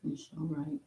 It's all right.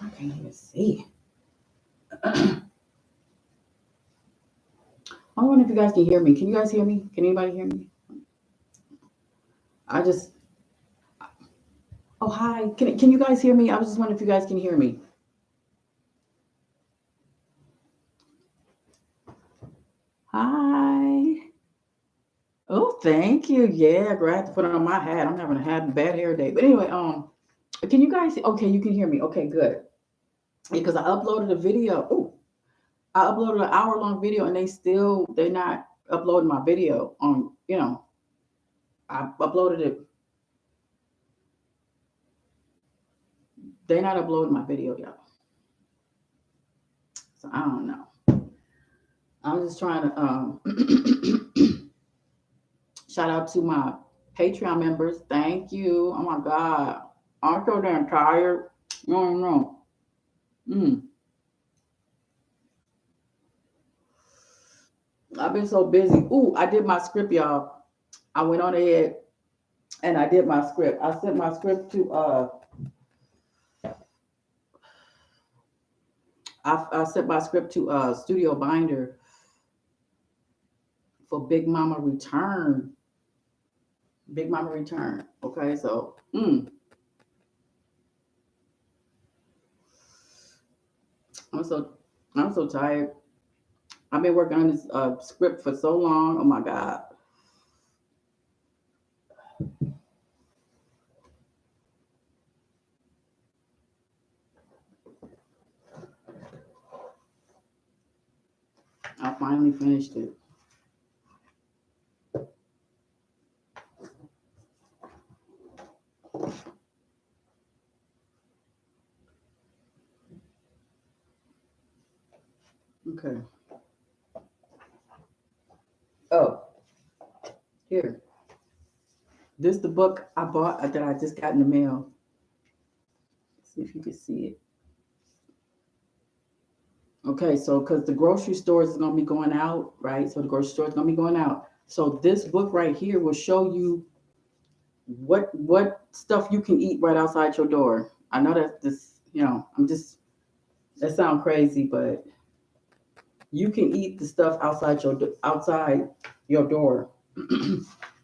I can't even see. I wonder if you guys can hear me. Can you guys hear me? Can anybody hear me? I just. Oh, hi. Can you guys hear me? I was just wondering if you guys can hear me. Hi. Oh, thank you. Yeah, I have to put on my hat. I'm having a bad hair day. But anyway, can you guys? Okay, you can hear me. Okay, good. Because I uploaded a video. Oh, I uploaded an hour-long video, and they're not uploading my video on. I uploaded it. They're not uploading my video, y'all. So I don't know. I'm just trying to shout out to my Patreon members. Thank you. Oh my God. I'm so damn tired. No, no. Mm. I've been so busy. Ooh, I did my script, y'all. I went on ahead and I did my script. I sent my script to I sent my script to Studio Binder for Big Mama Return. Big Mama Return. Okay, so I'm so I'm so tired. I've been working on this script for so long. Oh my God. I finally finished it. Okay. Oh, here. This is the book I bought that I just got in the mail. Let's see if you can see it. Okay, so because the grocery stores is gonna be going out, right? So the grocery store is gonna be going out. So this book right here will show you what stuff you can eat right outside your door. I know that this, I'm just that sounds crazy, but you can eat the stuff outside your door,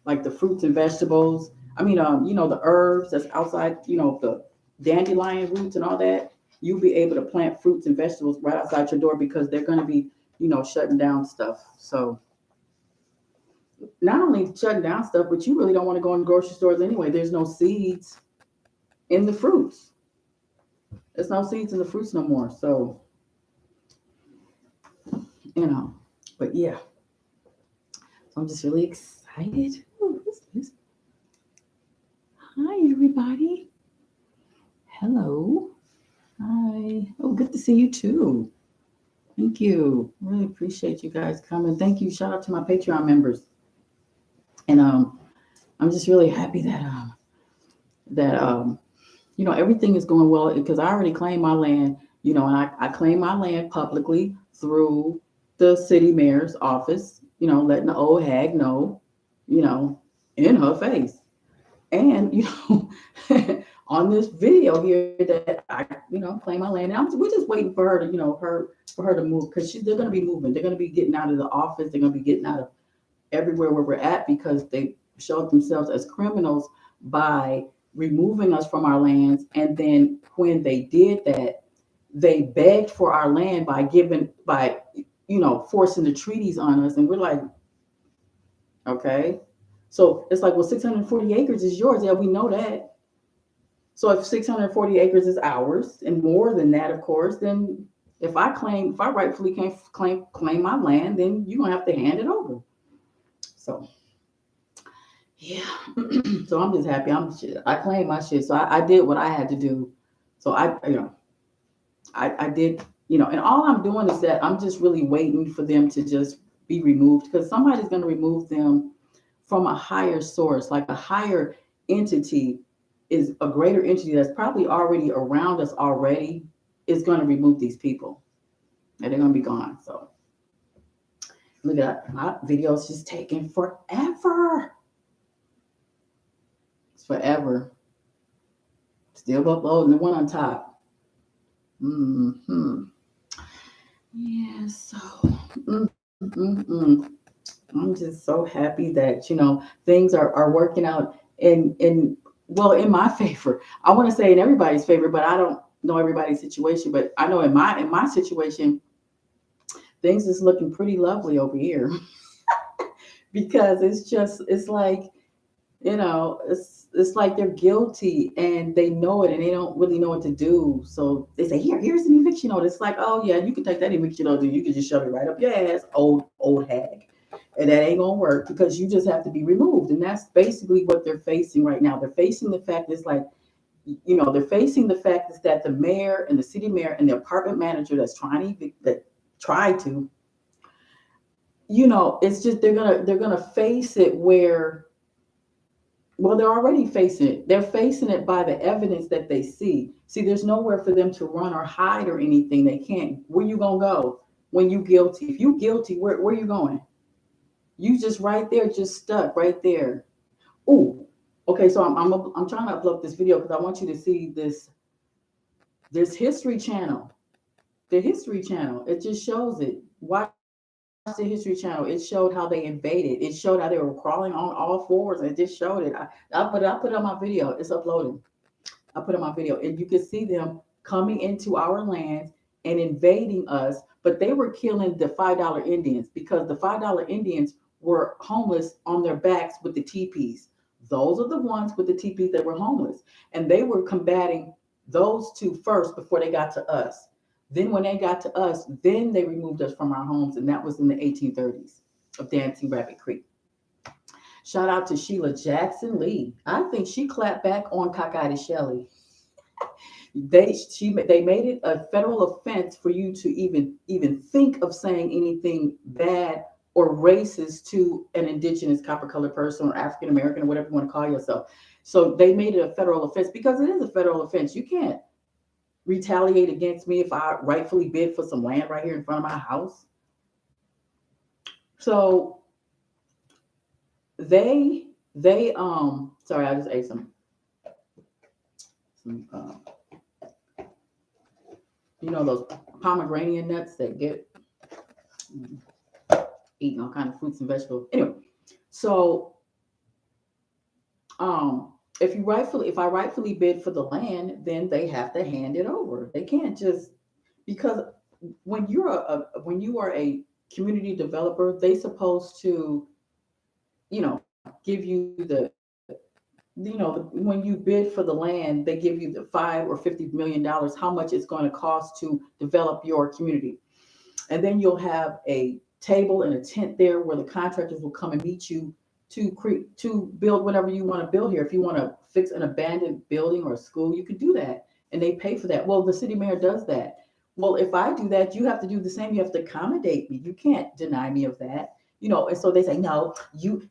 like the fruits and vegetables. I mean, the herbs that's outside. The dandelion roots and all that. You'll be able to plant fruits and vegetables right outside your door because they're going to be, shutting down stuff. So not only shutting down stuff, but you really don't want to go in grocery stores anyway. There's no seeds in the fruits. There's no seeds in the fruits no more. So, you know, but yeah, so I'm just really excited. Ooh, who's this? Hi, everybody. Hello. Hi. Oh, good to see you too. Thank you. Really appreciate you guys coming. Thank you. Shout out to my Patreon members. And I'm just really happy that everything is going well because I already claimed my land, and I claimed my land publicly through the city mayor's office, letting the old hag know, you know, in her face. And on this video here that I claim my land. And we're just waiting for her to for her to move because they're going to be moving. They're going to be getting out of the office. They're going to be getting out of everywhere where we're at because they showed themselves as criminals by removing us from our lands. And then when they did that, they begged for our land by forcing the treaties on us. And we're like, okay. So it's like, well, 640 acres is yours. Yeah, we know that. So if 640 acres is ours and more than that, of course, then if I rightfully can claim my land, then you're gonna have to hand it over. So yeah. So I'm just happy. I claimed my shit. So I did what I had to do. So I did, and all I'm doing is that I'm just really waiting for them to just be removed because somebody's going to remove them from a higher source, like a higher entity is a greater entity that's probably already around us already is going to remove these people and they're going to be gone. So look at that. My video's just taking forever. It's forever. Still uploading the one on top. Yeah, so I'm just so happy that things are working out in well in my favor. I want to say in everybody's favor, but I don't know everybody's situation. But I know in my situation, things is looking pretty lovely over here because it's like it's like they're guilty and they know it and they don't really know what to do. So they say, here's an eviction notice. It's like, oh yeah, you can take that eviction notice. You can just shove it right up your ass, old hag. And that ain't gonna work because you just have to be removed. And that's basically what they're facing right now. They're facing the fact it's like, they're facing the fact is that the mayor and the city mayor and the apartment manager that's trying to evict, that try to, it's just they're gonna face it where well, they're already facing it. They're facing it by the evidence that they see. See, there's nowhere for them to run or hide or anything. They can't. Where you gonna go when you guilty? If you guilty, where you going? You just right there, just stuck right there. Ooh, okay. So I'm trying to upload this video because I want you to see this History Channel. The History Channel. It just shows it. Watch the History Channel. It showed how they invaded. It showed how they were crawling on all fours. And it just showed it. I put it on my video. It's uploading. I put on my video, and you can see them coming into our lands and invading us. But they were killing the $5 Indians because the $5 Indians were homeless on their backs with the teepees. Those are the ones with the teepees that were homeless, and they were combating those two first before they got to us. Then when they got to us, then they removed us from our homes, and that was in the 1830s of Dancing Rabbit Creek. Shout out to Sheila Jackson Lee. I think she clapped back on Cockeyed Shelley. They made it a federal offense for you to even think of saying anything bad or racist to an indigenous copper colored person or African American or whatever you want to call yourself. So they made it a federal offense because it is a federal offense. You can't retaliate against me if I rightfully bid for some land right here in front of my house. So they sorry, I just ate some those pomegranate nuts that get eating all kind of fruits and vegetables. Anyway, so if I rightfully bid for the land, then they have to hand it over. They can't just because when you are a community developer, they supposed to, give you when you bid for the land, they give you the $5 or $50 million, how much it's going to cost to develop your community. And then you'll have a table and a tent there where the contractors will come and meet you to build whatever you want to build here. If you want to fix an abandoned building or a school, you can do that. And they pay for that. Well, the city mayor does that. Well, if I do that, you have to do the same. You have to accommodate me. You can't deny me of that. And so they say, no, you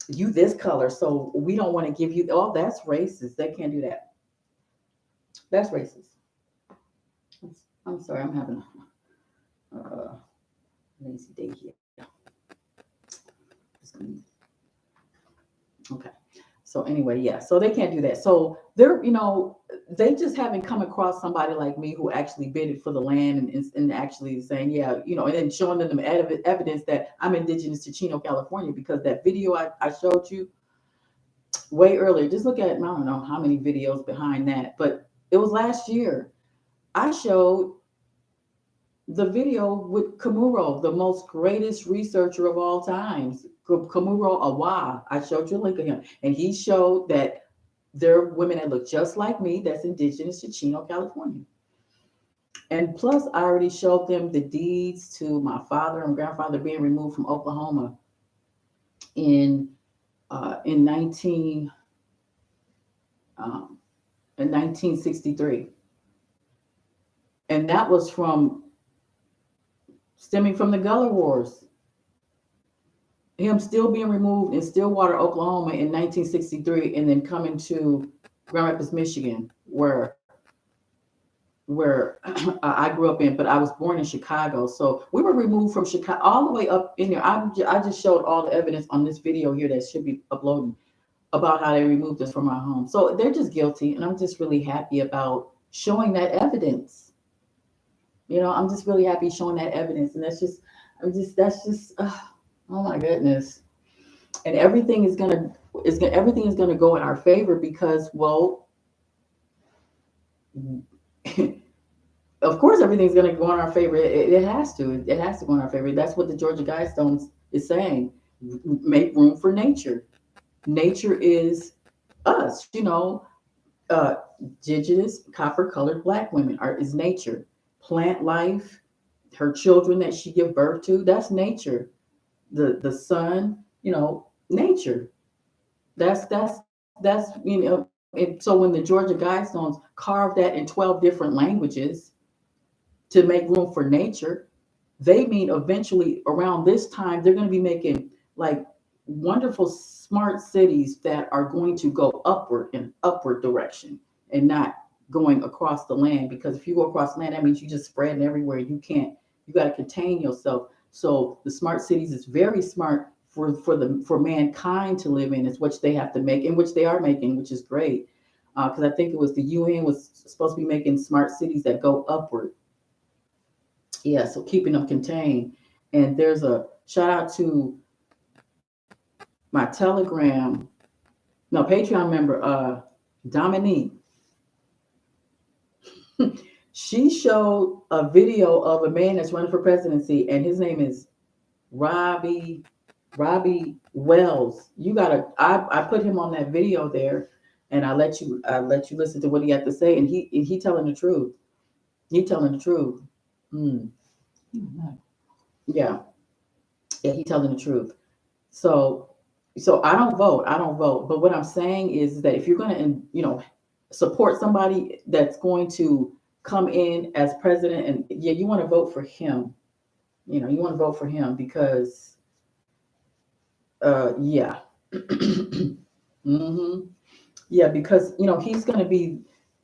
this color, so we don't want to give you. Oh, that's racist. They can't do that. That's racist. I'm sorry, I'm having a lazy day here. Okay. So anyway, yeah. So they can't do that. So they just haven't come across somebody like me who actually bidded for the land and actually saying, yeah, and then showing them evidence that I'm indigenous to Chino, California, because that video I showed you way earlier, just look at, I don't know how many videos behind that, but it was last year. I showed the video with Kamuro, the most greatest researcher of all times, Kamuro Awa. I showed you a link of him, and he showed that They're women that look just like me, that's indigenous to Chino, California. And plus, I already showed them the deeds to my father and grandfather being removed from Oklahoma in in um, 1963, and that was from stemming from the Gullah Wars. Him still being removed in Stillwater, Oklahoma in 1963, and then coming to Grand Rapids, Michigan, where I grew up in, but I was born in Chicago. So we were removed from Chicago all the way up in there. I just showed all the evidence on this video here that should be uploading about how they removed us from our home. So they're just guilty, and I'm just really happy about showing that evidence. I'm just really happy showing that evidence, and that's just, oh my goodness. And everything is gonna go in our favor because, well, of course, everything's going to go in our favor. It has to. It has to go in our favor. That's what the Georgia Guidestones is saying. Make room for nature. Nature is us. Indigenous, copper-colored Black women is nature. Plant life, her children that she give birth to, that's nature. The sun, nature. That's. And so when the Georgia Guidestones carved that in 12 different languages to make room for nature, they mean eventually around this time they're going to be making like wonderful smart cities that are going to go upward in upward direction and not going across the land, because if you go across the land, that means you just spreading everywhere. You got to contain yourself. So the smart cities is very smart for mankind to live in, is which they have to make, and which they are making, which is great. Because I think it was the UN was supposed to be making smart cities that go upward. Yeah, so keeping them contained. And there's a shout out to my Patreon member, Dominique. She showed a video of a man that's running for presidency, and his name is Robbie Wells. I put him on that video there, and I let you listen to what he had to say, and he telling the truth. He telling the truth. Mm. Yeah, he telling the truth. So I don't vote. But what I'm saying is that if you're going to, support somebody that's going to come in as president, and yeah, you want to vote for him. You want to vote for him because, yeah, hmm yeah, because he's going to be.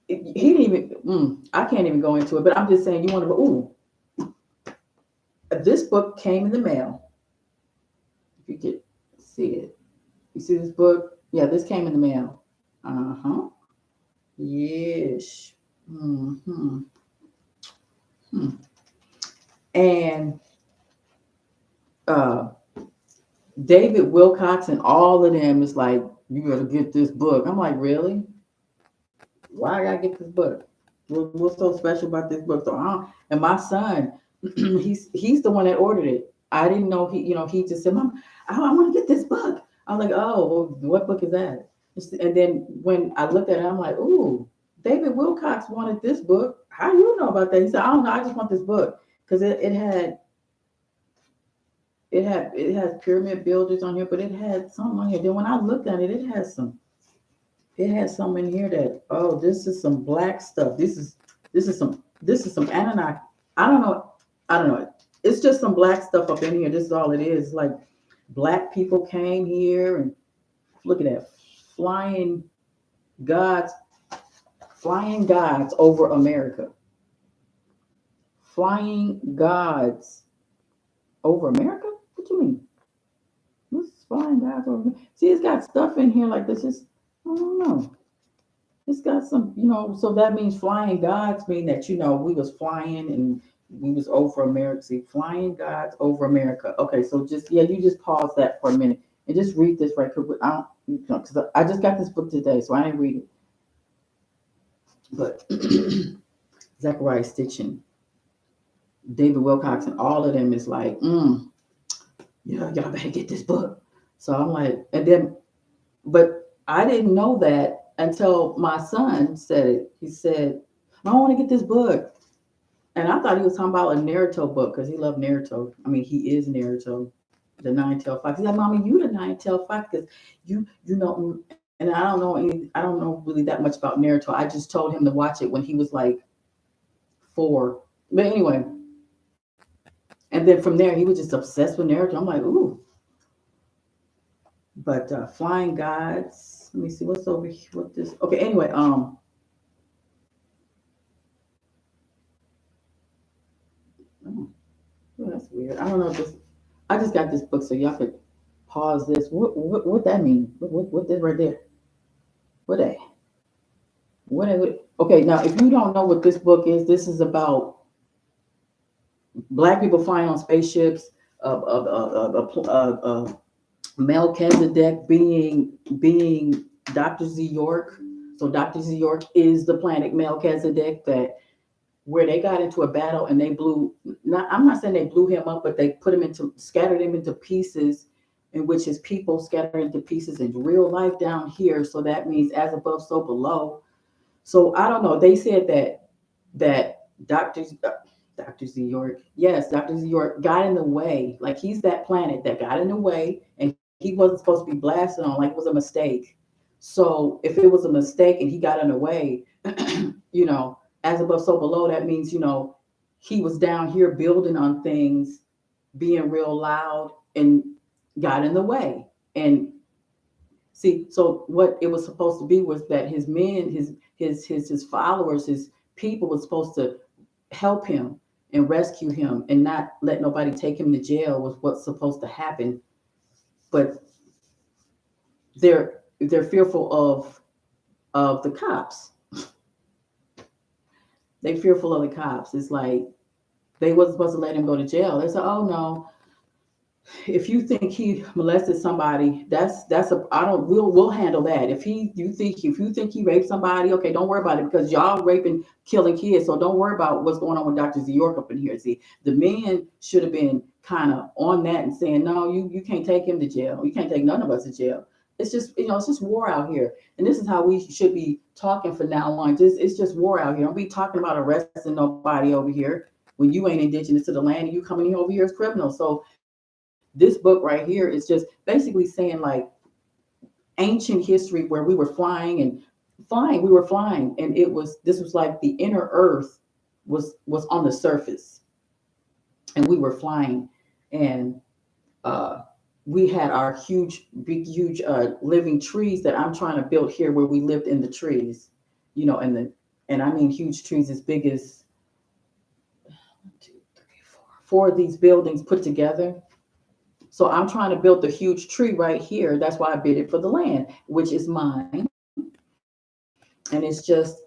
He didn't even. I can't even go into it, but I'm just saying you want to. Ooh, this book came in the mail. If you could see it. You see this book? Yeah, this came in the mail. Uh-huh. Yes. Mm-hmm. Hmm. And uh, David Wilcox and all of them is like, you gotta get this book. I'm like, really? Why I gotta get this book? What's so special about this book? And my son, he's the one that ordered it. I didn't know he just said, Mom, I want to get this book. I'm like, oh, well, what book is that? And then when I looked at it, I'm like, ooh, David Wilcox wanted this book. How do you know about that? He said, I don't know. I just want this book because it has pyramid builders on here, but it had something on here. Then when I looked at it, it has some in here that, oh, this is some black stuff. This is some Anunnaki. I don't know. It's just some black stuff up in here. This is all it is. Like black people came here, and look at that, flying gods over America. Flying gods over America? What do you mean? What's flying gods over? See, it's got stuff in here like this. Just I don't know. It's got some, so that means flying gods mean that, we was flying and we was over America. See, flying gods over America. Okay, so you just pause that for a minute and just read this right quick. I don't, because I just got this book today, so I didn't read it. But Zachariah Stitchin, David Wilcox, and all of them is like, y'all better get this book. So I'm like, but I didn't know that until my son said it. He said, I want to get this book. And I thought he was talking about a Naruto book because he loved Naruto. I mean, he is Naruto, the nine-tailed fox. He's like, Mommy, you the nine-tailed fox because you know, and I don't know really that much about Naruto. I just told him to watch it when he was like 4. But anyway, and then from there he was just obsessed with Naruto. I'm like, ooh. But Flying Gods. Let me see what's over here. What this? Okay. Anyway, oh, that's weird. I don't know if this. I just got this book, so y'all could pause this. What that mean? What this right there? What that? What? Okay, now if you don't know what this book is, this is about black people flying on spaceships. Melchizedek being Dr. Z York. So Dr. Z York is the planet Melchizedek that where they got into a battle and they blew. Not I'm not saying they blew him up, but they put him into scattered him into pieces, in which his people scattered into pieces in real life down here. So that means as above, so below. So I don't know. They said that Dr. Z York, yes, Dr. Z York got in the way. Like he's that planet that got in the way, and he wasn't supposed to be blasted on. Like it was a mistake. So if it was a mistake and he got in the way, as above, so below. That means he was down here building on things, being real loud, and got in the way. And see, so what it was supposed to be was that his men, his followers, his people was supposed to help him and rescue him and not let nobody take him to jail was what's supposed to happen. But they're fearful of the cops. They fearful of the cops. It's like they wasn't supposed to let him go to jail. They said, "Oh no, if you think he molested somebody, that's a I don't we'll handle that. If you think he raped somebody, okay, don't worry about it because y'all raping, killing kids. So don't worry about what's going on with Dr. Z York up in here. See, the men should have been kind of on that and saying, no, you can't take him to jail. You can't take none of us to jail. It's just it's just war out here, and this is how we should be talking from now on. It's just war out here. Don't be talking about arresting nobody over here when you ain't indigenous to the land and you coming over here as criminals. So this book right here is just basically saying like ancient history where we were flying, we were flying, and this was like the inner earth was on the surface, and we were flying, and uh, we had our huge living trees that I'm trying to build here where we lived in the trees, and I mean huge trees as big as 4 of these buildings put together. So I'm trying to build the huge tree right here. That's why I bid it for the land, which is mine. And it's just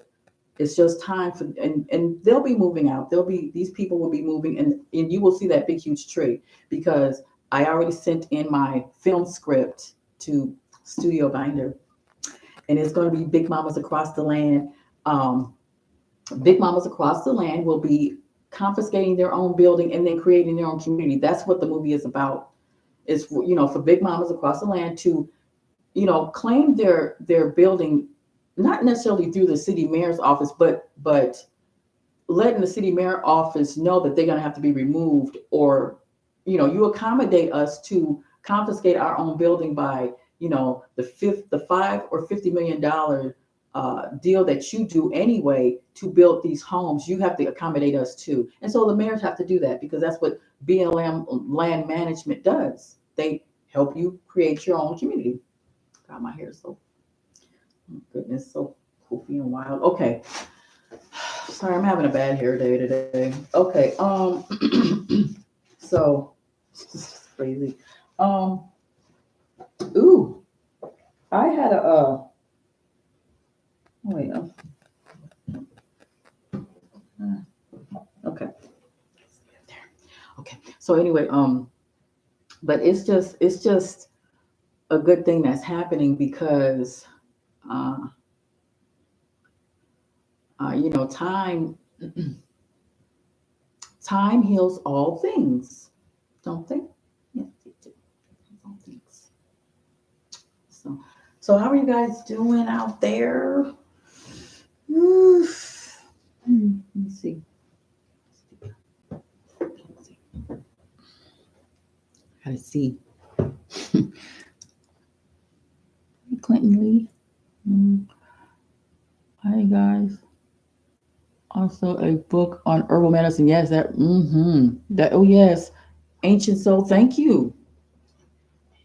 time for and they'll be moving out. These people will be moving and you will see that big huge tree because I already sent in my film script to Studio Binder, and it's going to be Big Mamas Across the Land. Um, Big Mamas Across the Land will be confiscating their own building and then creating their own community. That's what the movie is about. Is for Big Mamas Across the Land to claim their building, not necessarily through the city mayor's office, but letting the city mayor office know that they're going to have to be removed, or you accommodate us to confiscate our own building by the $5 or $50 million deal that you do anyway to build these homes. You have to accommodate us too, and so the mayors have to do that because that's what BLM land management does. They help you create your own community. God, my hair is so, oh goodness, so poofy and wild. Okay, sorry, I'm having a bad hair day today. Okay, so this is crazy. Um, ooh, I had a wait, okay, okay. So anyway, but it's just a good thing that's happening because, uh, time time heals all things, don't they? Yes, it do. All things. So, So how are you guys doing out there? Oof. Let's see. How to see. Clinton Lee. Hi guys. Also a book on herbal medicine. Yes, that oh yes. Ancient Soul. Thank you.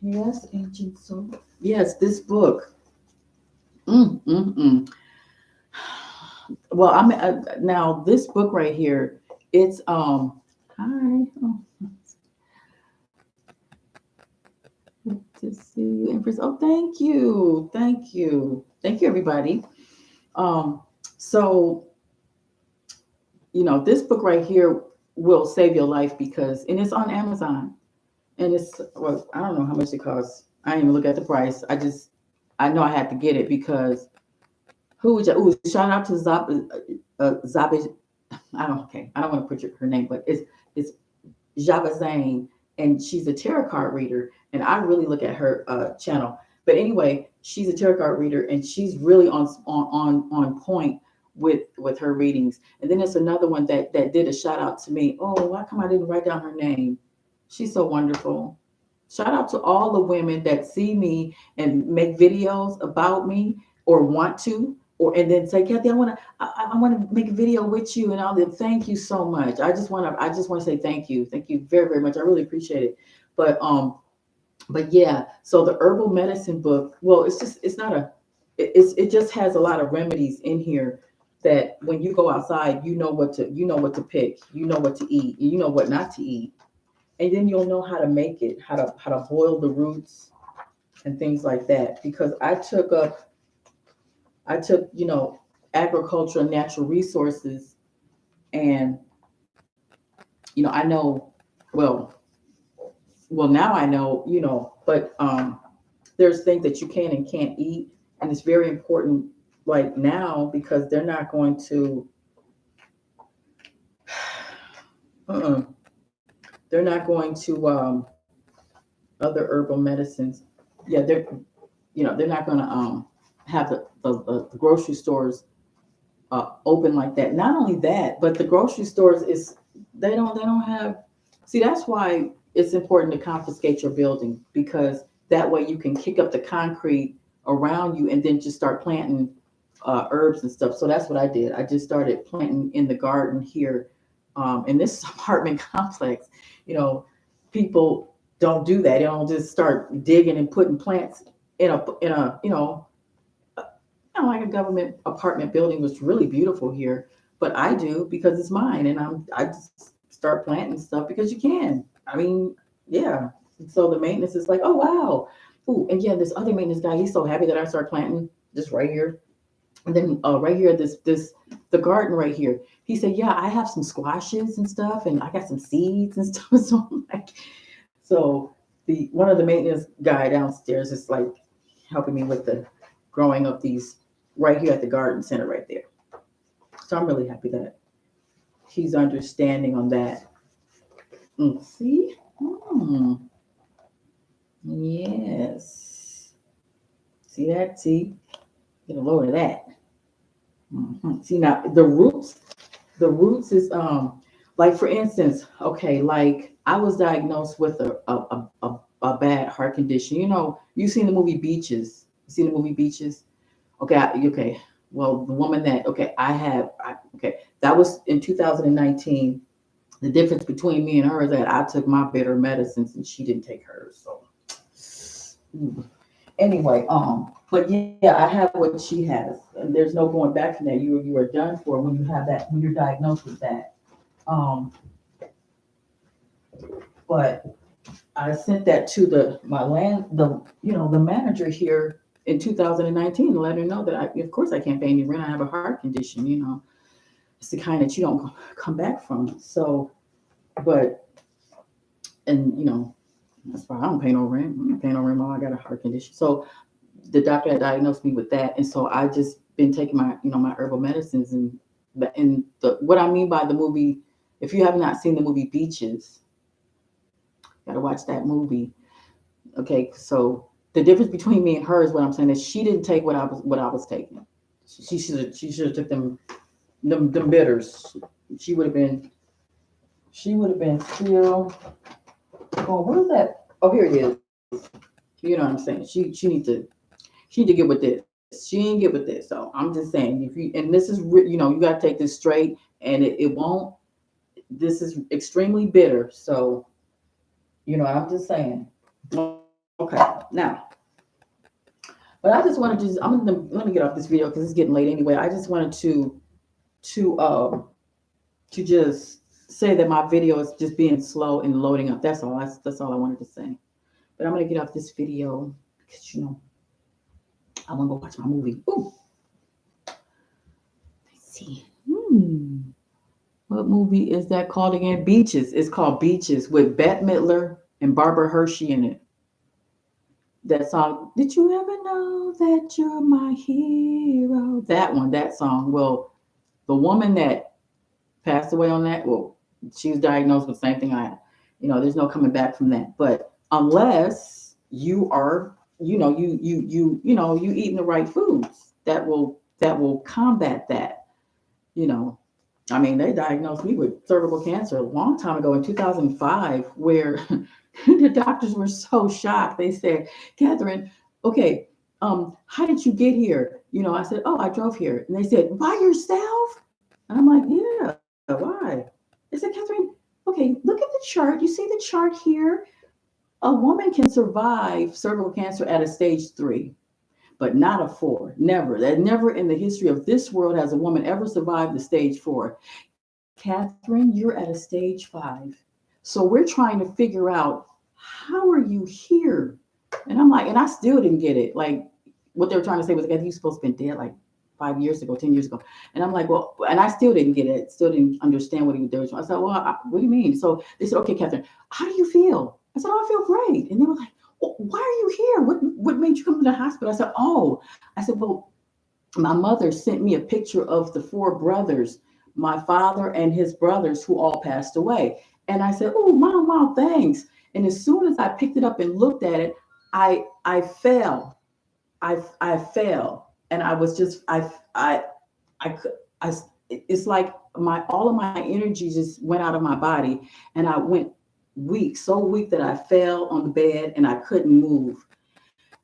Yes, Ancient Soul. Yes, this book. Mm, mm, mm. Well, now this book right here. It's Hi. Oh, good to see you, Empress. Oh, thank you, thank you, thank you, everybody. So this book right here will save your life because, and it's on Amazon, and it's well, I don't know how much it costs. I didn't even look at the price. I know I had to get it because who would you? Ooh, shout out to Zabi. I don't want to put her name, but it's Java Zane, and she's a tarot card reader. And I really look at her channel. But anyway, she's a tarot card reader, and she's really on point with her readings. And then there's another one that did a shout out to me. Oh, why come I didn't write down her name? She's so wonderful. Shout out to all the women that see me and make videos about me or want to, or and then say, Kathy, I want to make a video with you and all that. Thank you so much. I just want to say thank you very, very much. I really appreciate it. But yeah, so the herbal medicine book, well, it's not a it just has a lot of remedies in here that when you go outside, you know what to pick, you know what to eat, you know what not to eat, and then you'll know how to make it, how to boil the roots and things like that. Because I took agriculture and natural resources, and I know, well now I know, but there's things that you can and can't eat, and it's very important like now because uh-uh, they're not going to other herbal medicines. Yeah, they're not going to have the grocery stores open like that. Not only that, but the grocery stores is they don't have. See, that's why it's important to confiscate your building, because that way you can kick up the concrete around you and then just start planting herbs and stuff. So that's what I did. I just started planting in the garden here, in this apartment complex. You know, people don't do that. They don't just start digging and putting plants in a like a government apartment building, was really beautiful here. But I do because it's mine, and I just start planting stuff because you can. I mean, yeah. So the maintenance is like, oh wow. Ooh, and yeah, this other maintenance guy, he's so happy that I start planting just right here. And then right here, this the garden right here. He said, yeah, I have some squashes and stuff, and I got some seeds and stuff. So I'm like, so the one of the maintenance guy downstairs is like helping me with the growing up these right here at the garden center right there. So I'm really happy that he's understanding on that. See? Yes. See that? See? Get a load of that. See now the roots is like for instance, okay, like I was diagnosed with a bad heart condition. You seen the movie Beaches. You seen the movie Beaches? Okay, okay. Well, the woman that okay, that was in 2019. The difference between me and her is that I took my bitter medicines and she didn't take hers. So anyway, but yeah, I have what she has, and there's no going back from that. You are done for when you have that, when you're diagnosed with that. Um, but I sent that to the manager here in 2019 to let her know that of course I can't pay any rent. I have a heart condition. It's the kind that you don't come back from. So, but and that's why I don't pay no rent. I'm not paying no rent while I got a heart condition. So the doctor had diagnosed me with that, and so I just been taking my herbal medicines, and what I mean by the movie. If you have not seen the movie Beaches, you gotta watch that movie. Okay, so The difference between me and her is what I'm saying is she didn't take what I was taking. She should have took them bitters. She would have been she would have been still. Oh, what is that? Oh, here it is. You know what I'm saying? She need to get with this. She ain't get with this. So I'm just saying, if you and this is you know, you got to take this straight, and it won't. This is extremely bitter. So you know, I'm just saying. Okay, now, but I just wanted to. Let me get off this video because it's getting late anyway. I just wanted to to just say that my video is just being slow and loading up. That's all. That's all I wanted to say. But I'm gonna get off this video because you know I want to go watch my movie. Ooh, let's see. What movie is that called again? Beaches. It's called Beaches with Bette Midler and Barbara Hershey in it. That song. Did you ever know that you're my hero? That one. That song. Well, the woman that passed away on that. Well, she was diagnosed with the same thing I had. You know, there's no coming back from that. But unless you are, you know, you know, you eating the right foods that will combat that. You know, I mean, they diagnosed me with cervical cancer a long time ago in 2005, where the doctors were so shocked. They said, Catherine, okay, how did you get here? You know, I said, oh, I drove here. And they said, by yourself? And I'm like, yeah, why? They said, Catherine, okay, look at the chart. You see the chart here? A woman can survive cervical cancer at a stage 3, but not a 4. Never. That never in the history of this world has a woman ever survived the stage 4. Catherine, you're at a stage 5. So we're trying to figure out, how are you here? And I'm like, and I still didn't get it. Like, what they were trying to say was, like, you're supposed to be dead like 5 years ago, 10 years ago. And I'm like, well, and I still didn't get it. Still didn't understand what they were trying. I said, well, what do you mean? So they said, okay, Catherine, how do you feel? I said, oh, I feel great. And they were like, well, why are you here? What made you come to the hospital? I said, oh, I said, well, my mother sent me a picture of the 4 brothers, my father and his brothers, who all passed away. And I said, oh, mom, thanks. And as soon as I picked it up and looked at it, I fell. I fell. And I was just, I could, it's like all of my energy just went out of my body, and I went weak, so weak that I fell on the bed and I couldn't move.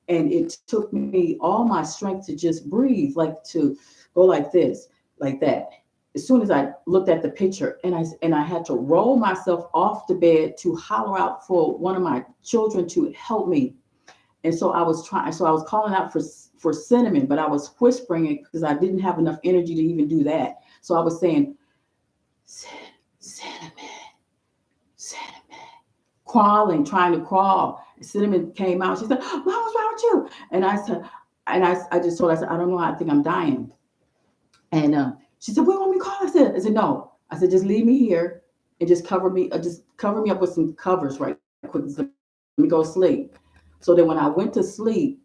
And it took me all my strength to just breathe, like to go like this, like that. As soon as I looked at the picture, and I had to roll myself off the bed to holler out for one of my children to help me. And so I was calling out for cinnamon, but I was whispering it because I didn't have enough energy to even do that. So I was saying, cinnamon, cinnamon, crawling, trying to crawl. Cinnamon came out. She said, "What was wrong with you?" And I said, I just told her, I said, I don't know. I think I'm dying. And she said, "What do you want me to call?" I said, no. I said, just leave me here and just cover me up with some covers right quick. Let me go sleep. So then when I went to sleep,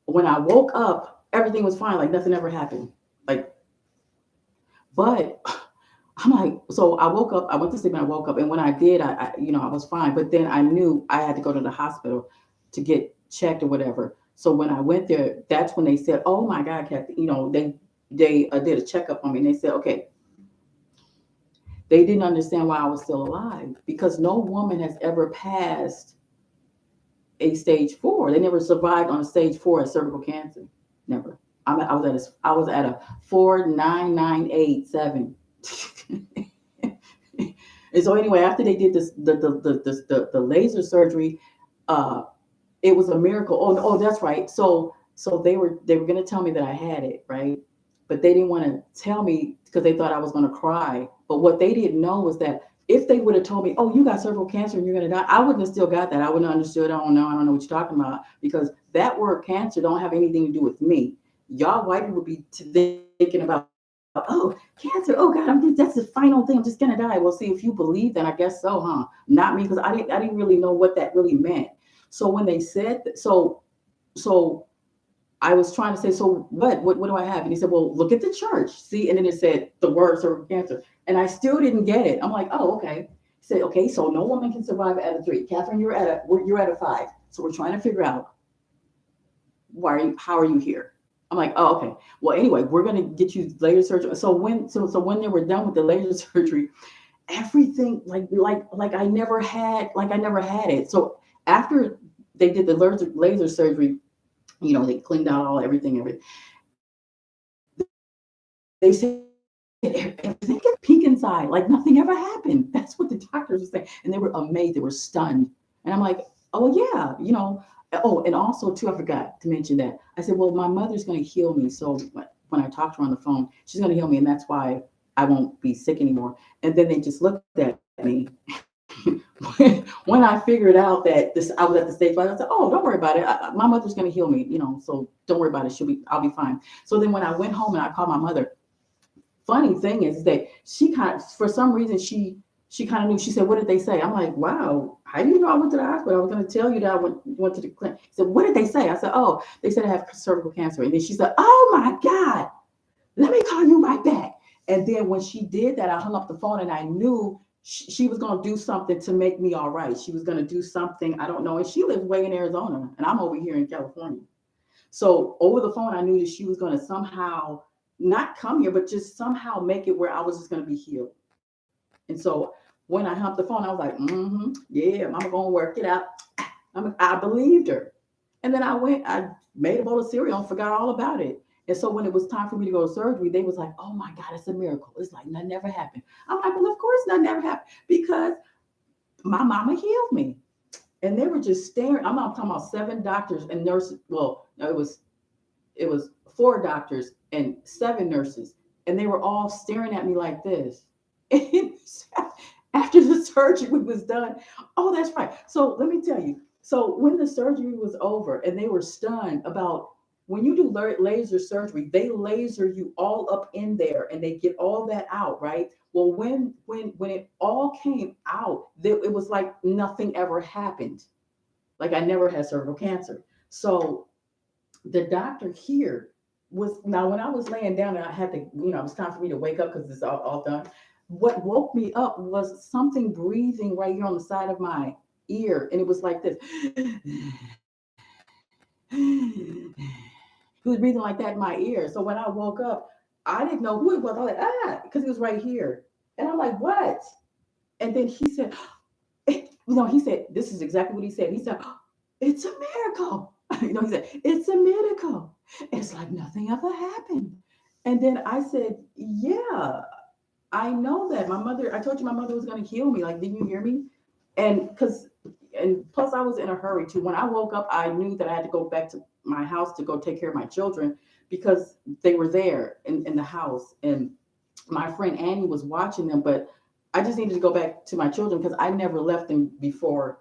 when I woke up, everything was fine. Like nothing ever happened. Like, but I'm like, so I woke up, I went to sleep and I woke up. And when I did, you know, I was fine. But then I knew I had to go to the hospital to get checked or whatever. So when I went there, that's when they said, oh my God, Kathy, you know, they did a checkup on me, and they said, okay, they didn't understand why I was still alive, because no woman has ever passed a stage 4. They never survived on a stage 4 of cervical cancer. Never. I was at a 4,998,7. And so anyway, after they did this, the laser surgery, uh, it was a miracle. Oh, that's right. So they were going to tell me that I had it, right? But they didn't want to tell me because they thought I was going to cry. But what they didn't know was that if they would have told me, oh, you got cervical cancer and you're going to die, I wouldn't have still got that. I wouldn't have understood. I don't know what you're talking about, because that word cancer don't have anything to do with me. Y'all white people be thinking about, oh, cancer. Oh God, that's the final thing. I'm just going to die. Well, see, if you believe, then I guess so, huh? Not me, because I didn't really know what that really meant. So when they said, so I was trying to say, so what do I have? And he said, well, look at the chart, see? And then it said the word cervical cancer. And I still didn't get it. I'm like, oh, okay. He said, okay, so no woman can survive at a 3. Catherine, you're at a 5. So we're trying to figure out how are you here? I'm like, oh, okay. Well, anyway, we're gonna get you laser surgery. So when they were done with the laser surgery, everything like I never had it. So after they did the laser surgery, they cleaned out everything. They said everything get pink inside, like nothing ever happened. That's what the doctors were saying, and they were amazed. They were stunned, and I'm like, oh yeah. Oh, and also too, I forgot to mention that. I said, well, my mother's going to heal me. So when I talked to her on the phone, she's going to heal me, and that's why I won't be sick anymore. And then they just looked at me. When I figured out that I was at the stage, I said, "Oh, don't worry about it. My mother's going to heal me, so don't worry about it. I'll be fine." So then when I went home and I called my mother, funny thing is that she kind of, for some reason, she kind of knew. She said, "What did they say?" I'm like, "Wow, how do you know I went to the hospital? I was going to tell you that I went to the clinic." She said, "What did they say?" I said, "Oh, they said I have cervical cancer." And then she said, "Oh my God, let me call you right back." And then when she did that, I hung up the phone and I knew she was going to do something to make me all right. She was going to do something. I don't know. And she lives way in Arizona and I'm over here in California. So over the phone, I knew that she was going to somehow not come here, but just somehow make it where I was just going to be healed. And so when I hung up the phone, I was like, yeah, mama going to work it out. I believed her. And then I made a bowl of cereal and forgot all about it. And so when it was time for me to go to surgery, they was like, "Oh my God, it's a miracle. It's like nothing ever happened." I'm like, "Well, of course nothing ever happened because my mama healed me." And they were just staring. I'm not talking about 7 doctors and nurses. Well, no, it was 4 doctors and 7 nurses, and they were all staring at me like this. And after the surgery was done, oh, that's right. So let me tell you. So when the surgery was over, and they were stunned about when you do laser surgery, they laser you all up in there, and they get all that out, right? Well, when it all came out, it was like nothing ever happened. Like I never had cervical cancer. So the doctor here was now when I was laying down and I had to, it was time for me to wake up because it's all done. What woke me up was something breathing right here on the side of my ear, and it was like this. He was breathing like that in my ear. So when I woke up, I didn't know who it was. I was like, because he was right here. And I'm like, what? And then he said, he said, this is exactly what he said. He said, "It's a miracle." He said, "It's a miracle. It's like nothing ever happened." And then I said, "Yeah, I know that. I told you my mother was going to heal me. Like, didn't you hear me?" And plus I was in a hurry too. When I woke up, I knew that I had to go back to my house to go take care of my children because they were there in the house. And my friend Annie was watching them, but I just needed to go back to my children because I never left them before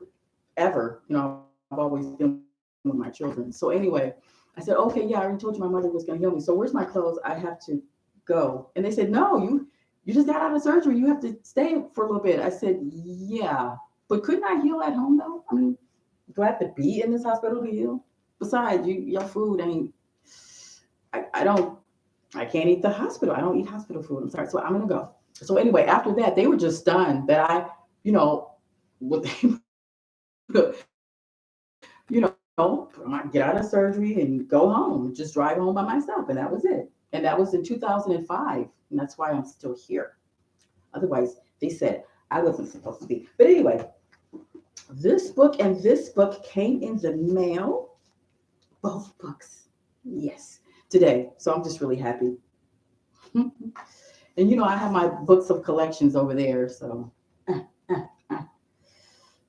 ever. I've always been with my children. So anyway, I said, "Okay, yeah, I already told you my mother was going to heal me. So where's my clothes? I have to go." And they said, "No, you just got out of surgery. You have to stay for a little bit." I said, "Yeah, but couldn't I heal at home though? I mean, do I have to be in this hospital to heal? Besides, your food ain't. I don't. I can't eat the hospital. I don't eat hospital food. I'm sorry. So I'm gonna go." So anyway, after that, they were just stunned that what get out of surgery and go home, just drive home by myself, and that was it. And that was in 2005, and that's why I'm still here. Otherwise, they said I wasn't supposed to be. But anyway, this book came in the mail, both books, yes, today. So I'm just really happy. And I have my books of collections over there. So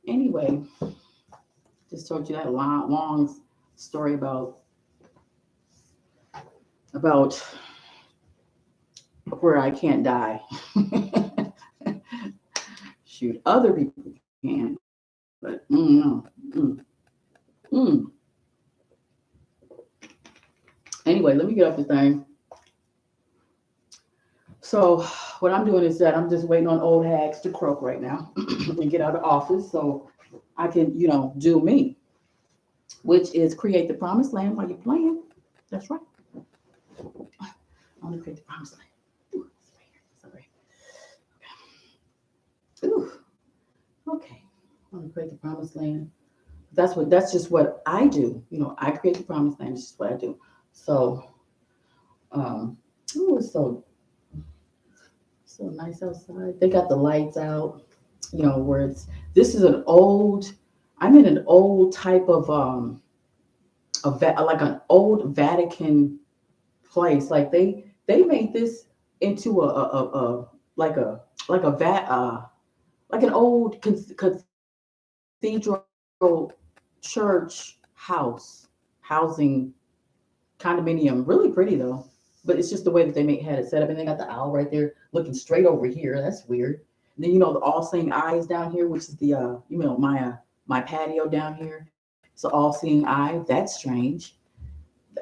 anyway, just told you that long story about where I can't die. Shoot, other people can, but no. Mm. Anyway, let me get off the thing. So what I'm doing is that I'm just waiting on old hags to croak right now and get out of office so I can, do me, which is create the promised land while you're playing. That's right. I want to create the promised land. Ooh, sorry. Ooh, okay. I want to create the promised land That's just what I do. I create the promised land. It's just what I do. So, oh, it's so nice outside. They got the lights out. Where this is an old. I'm in an old type of like an old Vatican place. Like they made this into like a like a vat like an old cathedral church housing condominium. Really pretty though, but it's just the way that had it set up, and they got the owl right there looking straight over here. That's weird. And then the all seeing eyes down here, which is the my patio down here. It's an all seeing eye. That's strange.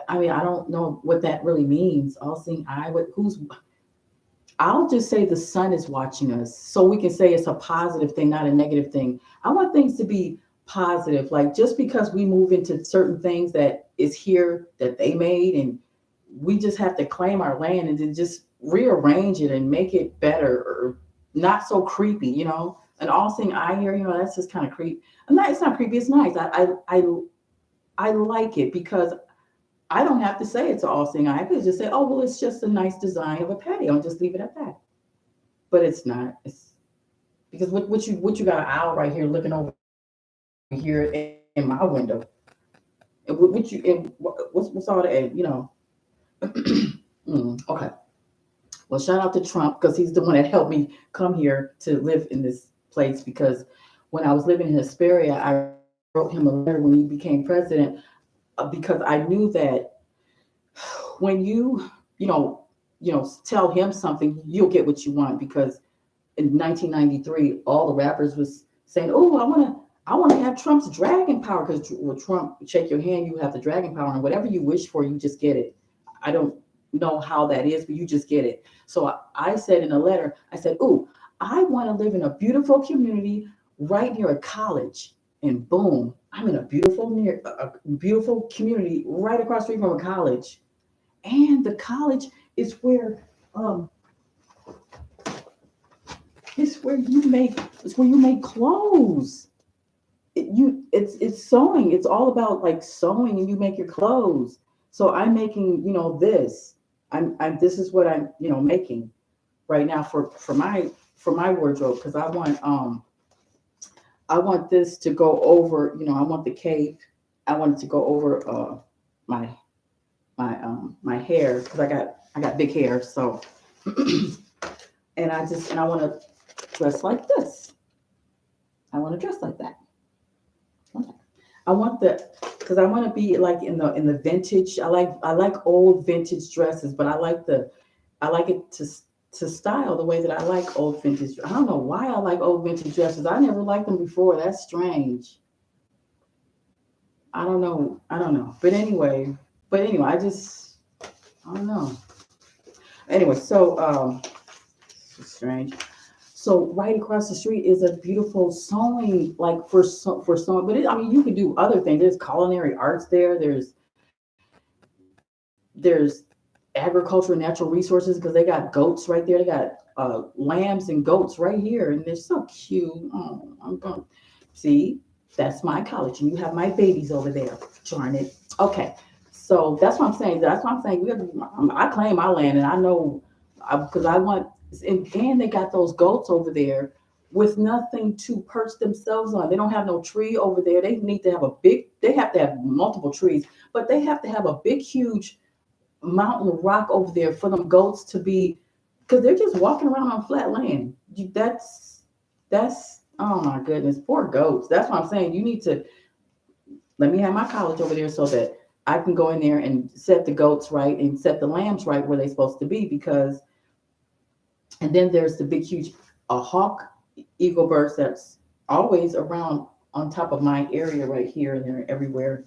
I mean, I don't know what that really means. All seeing eye. What? Who's? I'll just say the sun is watching us, so we can say it's a positive thing, not a negative thing. I want things to be positive. Like just because we move into certain things that is here that they made, and we just have to claim our land and then just rearrange it and make it better or not so creepy. An all seeing eye here. That's just kind of creepy. It's not creepy. It's nice. I like it because I don't have to say it's an all-seeing eye. I could just say, oh, well, it's just a nice design of a patio and just leave it at that. But it's not. It's because what you got an owl right here looking over here in my window. And what's all that, okay. Well, shout out to Trump because he's the one that helped me come here to live in this place because when I was living in Hesperia, I wrote him a letter when he became president because I knew that when tell him something, you'll get what you want because in 1993, all the rappers was saying, "Oh, I want to have Trump's dragon power because with Trump, shake your hand, you have the dragon power, and whatever you wish for, you just get it." I don't know how that is, but you just get it. So I said in a letter, I said, "Oh, I want to live in a beautiful community right near a college." And boom, I'm in a beautiful community right across the street from a college. And the college is where um it's where you make clothes. It's sewing. It's all about like sewing and you make your clothes. So I'm making, this. I'm this is what I'm, making right now for my wardrobe because I want this to go over, I want the cape. I want it to go over my my hair because I got big hair. So and I want to dress like this. I want to dress like that. Okay. I want the because I want to be like in the vintage. I like old vintage dresses, but I like it to style the way that I like old vintage. I don't know why I like old vintage dresses. I never liked them before. That's strange. I don't know. I don't know. But anyway, I don't know. Anyway, so it's strange. So right across the street is a beautiful sewing, like for sewing. But I mean, you can do other things. There's culinary arts there. There's agriculture and natural resources because they got goats right there. They got lambs and goats right here, and they're so cute. Oh, I'm going to see. That's my college, and you have my babies over there. Darn it. Okay, so that's what I'm saying. That's what I'm saying. I claim my land, and I know because I want. And they got those goats over there with nothing to perch themselves on. They don't have no tree over there. They need to have a big. They have to have multiple trees, but they have to have a big, huge mountain of rock over there for them goats to be because they're just walking around on flat land. That's oh my goodness, poor goats. That's what I'm saying. You need to let me have my college over there so that I can go in there and set the goats right and set the lambs right where they're supposed to be because and then there's the big huge a hawk eagle birds that's always around on top of my area right here and they're everywhere.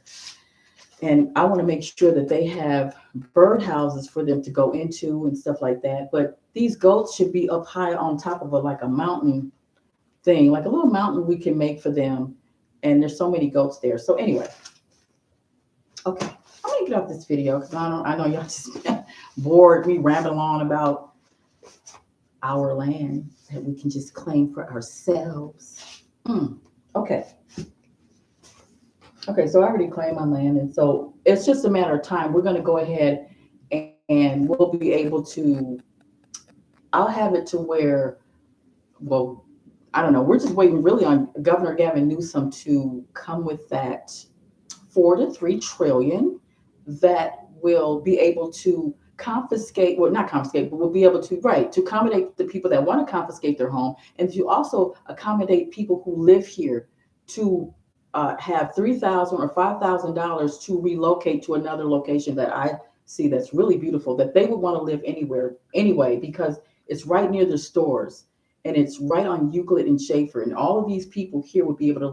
And I want to make sure that they have bird houses for them to go into and stuff like that. But these goats should be up high on top of like a mountain thing, like a little mountain we can make for them. And there's so many goats there. So anyway, okay, I'm gonna get off this video because I know y'all just bored me rambling on about our land that we can just claim for ourselves. Okay. Okay, so I already claimed my land, and so it's just a matter of time. We're going to go ahead and we'll be able to. I'll have it to where, well, I don't know. We're just waiting really on Governor Gavin Newsom to come with that 4 to 3 trillion that will be able to confiscate, well, not confiscate, but will be able to, right, to accommodate the people that want to confiscate their home and to also accommodate people who live here to have $3,000 or $5,000 to relocate to another location that I see that's really beautiful, that they would want to live anywhere anyway, because it's right near the stores and it's right on Euclid and Schaefer. And all of these people here would be able to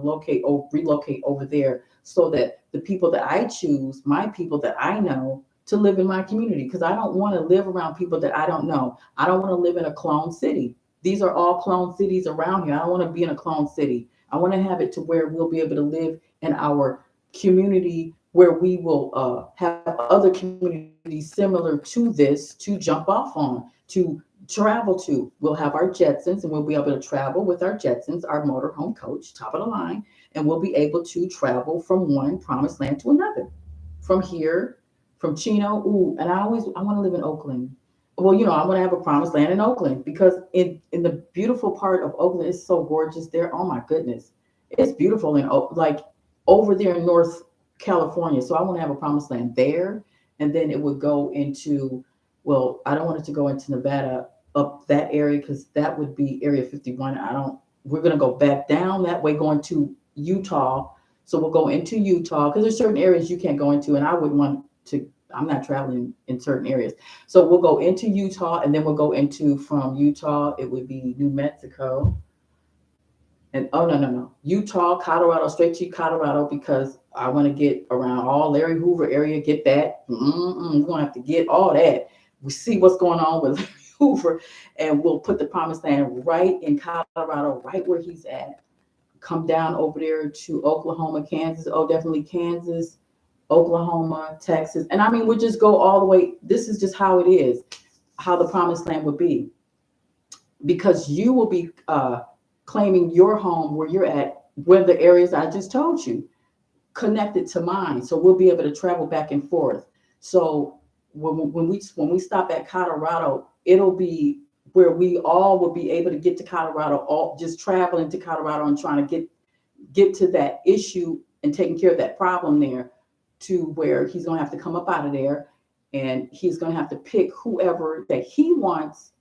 relocate over there so that the people that I choose, my people that I know, to live in my community. Because I don't want to live around people that I don't know. I don't want to live in a clone city. These are all clone cities around here. I don't want to be in a clone city. I want to have it to where we'll be able to live in our community where we will have other communities similar to this to jump off on, to travel to. We'll have our Jetsons and we'll be able to travel with our Jetsons, our motorhome coach, top of the line, and we'll be able to travel from one promised land to another. From here, from Chino, ooh, and I want to live in Oakland. Well, I want to have a promised land in Oakland because in the beautiful part of Oakland, it's so gorgeous there. Oh my goodness, it's beautiful in like over there in North California. So I want to have a promised land there, and then it would go into, well, I don't want it to go into Nevada up that area because that would be Area 51. I don't. We're gonna go back down that way, going to Utah. So we'll go into Utah because there's certain areas you can't go into, and I wouldn't want to. I'm not traveling in certain areas. So we'll go into Utah, and then we'll go into from Utah. It would be New Mexico, and oh no, Utah, Colorado, straight to Colorado because I want to get around all Larry Hoover area. Get that? We're gonna have to get all that. We see what's going on with Larry Hoover, and we'll put the promised land right in Colorado, right where he's at. Come down over there to Oklahoma, Kansas. Oh, definitely Kansas, Oklahoma, Texas, and I mean we'll just go all the way. This is just how it is, how the promised land would be, because you will be claiming your home where you're at, where the areas I just told you connected to mine. So we'll be able to travel back and forth. So when we stop at Colorado, it'll be where we all will be able to get to Colorado, all just traveling to Colorado and trying to get to that issue and taking care of that problem there, to where he's going to have to come up out of there and he's going to have to pick whoever that he wants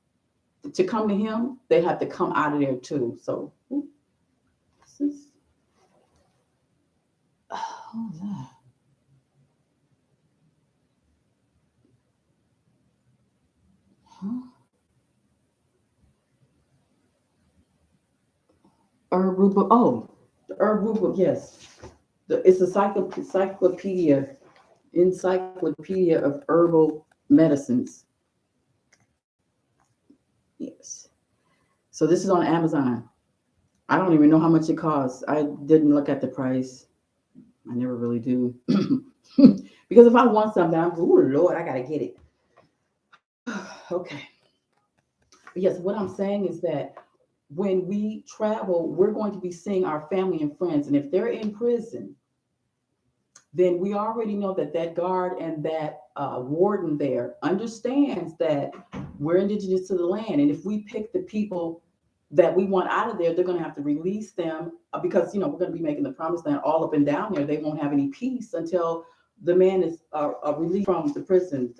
to come to him. They have to come out of there too. So this is, oh, huh? Herb Ruba. Oh, the Herb Ruba. Yes, it's a encyclopedia of herbal medicines. Yes. So this is on Amazon. I don't even know how much it costs. I didn't look at the price. I never really do. Because if I want something, I'm, oh Lord, I gotta get it. Okay. Yes, what I'm saying is that when we travel, we're going to be seeing our family and friends. And if they're in prison, then we already know that that guard and that warden there understands that we're indigenous to the land. And if we pick the people that we want out of there, they're going to have to release them because, we're going to be making the promised land all up and down there. They won't have any peace until the man is released from the prison.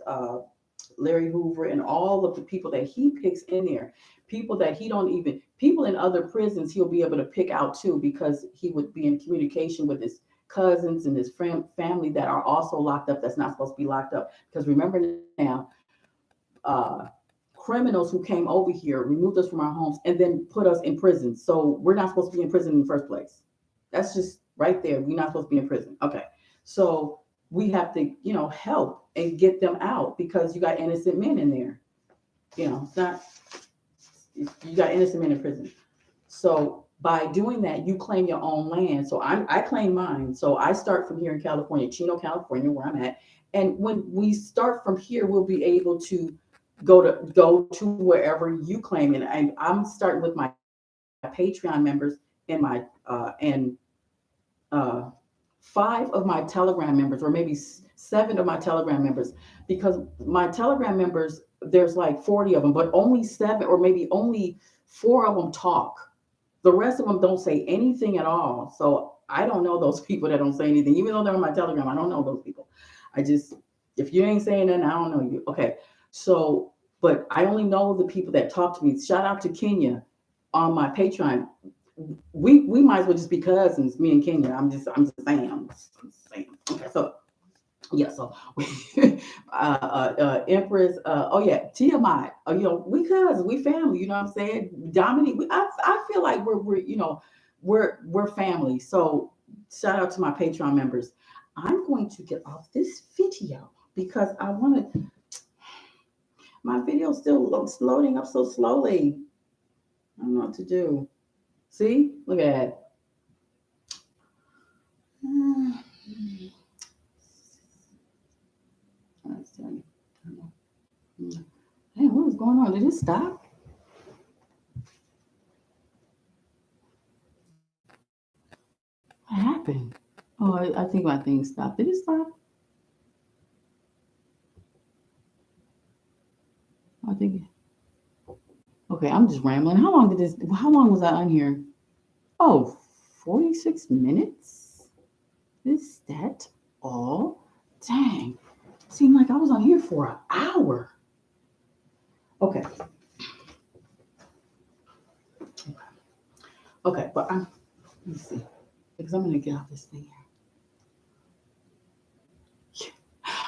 Larry Hoover and all of the people that he picks in there, people that he don't even, people in other prisons, he'll be able to pick out too, because he would be in communication with his cousins and his family that are also locked up, that's not supposed to be locked up. Because remember now, uh, criminals who came over here removed us from our homes and then put us in prison. So we're not supposed to be in prison in the first place. That's just right there. We're not supposed to be in prison. Okay. So we have to, help and get them out because you got innocent men in there. It's not, you got innocent men in prison. So by doing that, you claim your own land. So I claim mine. So I start from here in California, Chino, California, where I'm at. And when we start from here, we'll be able to go to wherever you claim. And I'm starting with my Patreon members and my and uh, 5 of my Telegram members, or maybe 7 of my Telegram members, because my Telegram members, there's like 40 of them, but only 7 or maybe only 4 of them talk. The rest of them don't say anything at all. So I don't know those people that don't say anything, even though they're on my Telegram. I don't know those people. I just, if you ain't saying nothing, I don't know you. Okay. So, but I only know the people that talk to me. Shout out to Kenya on my Patreon. We might as well just be cousins, me and Kenya. I'm just saying. I'm just saying. Okay, so yeah, so Empress, oh yeah, Tiamat, we cousins, we family, you know what I'm saying? Dominique, I feel like we're family. So shout out to my Patreon members. I'm going to get off this video because I want to. My video still looks loading up so slowly. I don't know what to do. See, look at that. Hey, what is going on? Did it stop? What happened? Oh, I think my thing stopped. Did it stop? I think. Okay, I'm just rambling. How long was I on here? Oh, 46 minutes? Is that all? Dang. Seemed like I was on here for an hour. Okay. Okay, but let me see. Because I'm gonna get off this thing here.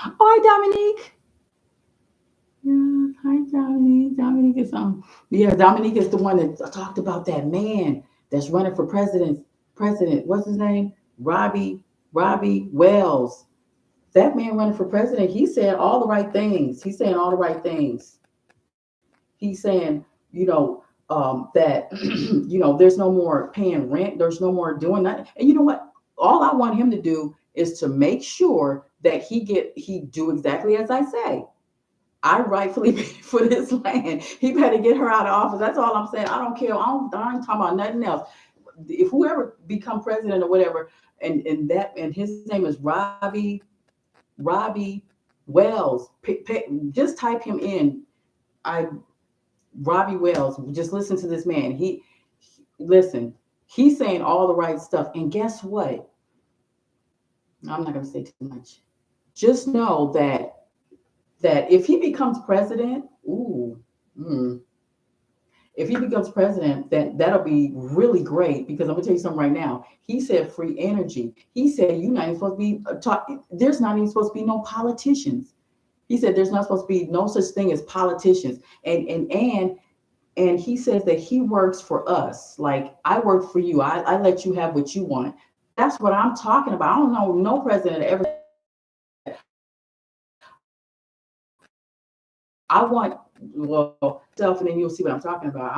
Oh, hi Dominique. Yeah, hi Dominique. Dominique is Dominique is the one that talked about that man that's running for president. President, what's his name? Robbie Wells. That man running for president, he's saying all the right things. He's saying all the right things. He's saying, that there's no more paying rent, there's no more doing that. And you know what? All I want him to do is to make sure that he do exactly as I say. I rightfully paid for this land. He better get her out of office. That's all I'm saying. I don't care. I ain't talking about nothing else. If whoever become president or whatever, and his name is Robbie Wells. Just type him in. Robbie Wells. Just listen to this man. Listen. He's saying all the right stuff. And guess what? I'm not going to say too much. Just know that if he becomes president, if he becomes president, that'll be really great, because I'm gonna tell you something right now. He said free energy. He said you're not even supposed to be there's not even supposed to be no politicians. He said there's not supposed to be no such thing as politicians. And he says that he works for us. Like, I work for you. I let you have what you want. That's what I'm talking about. I don't know no president ever. I want stuff, and then you'll see what I'm talking about.